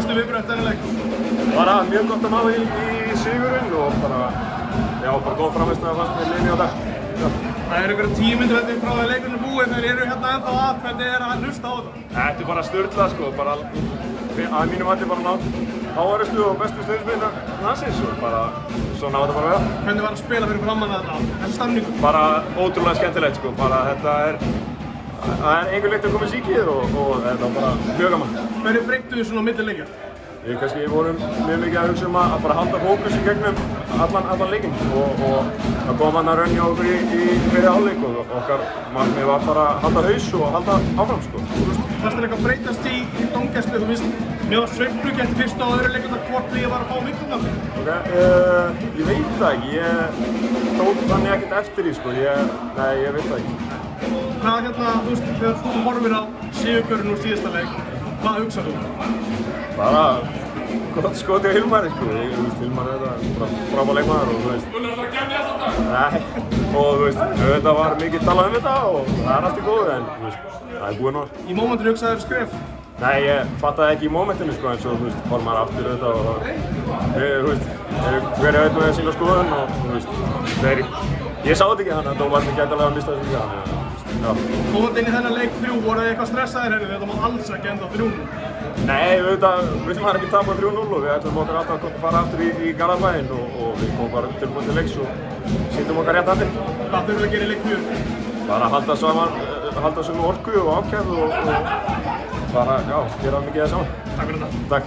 fyrstu viðbrögð eftir þennan leik? Bara mjög gott að ná í sigurinn og bara góð frammistaða fannst mér liðinu á dag. Það eru einhverja 10 mínútur frá því leikurinn er búinn, þeir eru hérna ennþá að, hvernig er að hlusta á þetta? Þetta er bara sturlað sko, bara að mínum mati bara háværustu og bestu stuðningsmenn landsins og bara svona á þetta bara að vera. Hvernig var að spila fyrir framan þetta, þessi stemningu? Bara ótrúlega skemmtilegt sko, bara þetta er einhver leikt að koma í síkið og þetta var bara mjög gaman. Hverju breyttu þið svona á milli leikja? Við kannski vorum mjög mikið að hugsa að bara halda fókus í gegnum allan leikinn og það kom hann að raunja okkur í fyrir hálfleik og okkar markmið var bara að halda haus og halda áfram sko. Fannst þér eitthvað breytast í dómgæslu? Þú veist, mér var sveiflugett fyrst á öðru leikurnar hvort ég var að fá vinklunar. Ég veit það ekki, ég tók þannig ekkert eftir því sko, nei ég veit það ekki. Hvað hérna, þú veist, þegar þú horfir á sigurinn úr síðasta leik, hvað hugsaðu þú? Bara gott skot í Hilmari sko, Hilmar er bara frábær leikmaður og þú veist. Þú lefðir að kemja þess að? Nei, og þú veist, þetta var mikið talað þetta og það er allt í góðu en þú veist, það er búið núna. Í mómentinu hugsaðu þér skref? Nei, ég fattaði ekki í mómentinu sko eins og þú veist, horfum maður aftur þetta og þú veist, hver veit með sína skoðun og þú veist, ég sá þetta ekki þannig að dómarinn gæti alveg að mista þessu líka þannig að Komandi inn í þennan leik 3, voru þið eitthvað stressaðir henni þegar það má alls ekki enda 3-0? Nei, við ætlum ekki að tapa 3-0 og við ætlum okkar alltaf að fara aftur í Garðabæinn og við komum bara tilbúin til leiks og sýndum okkar rétt handinn. Hvað þurfum við að gera í leik 4? Bara halda sömu orku og ákjærð og bara, já, gera mikið það saman. Takk fyrir þetta. Takk.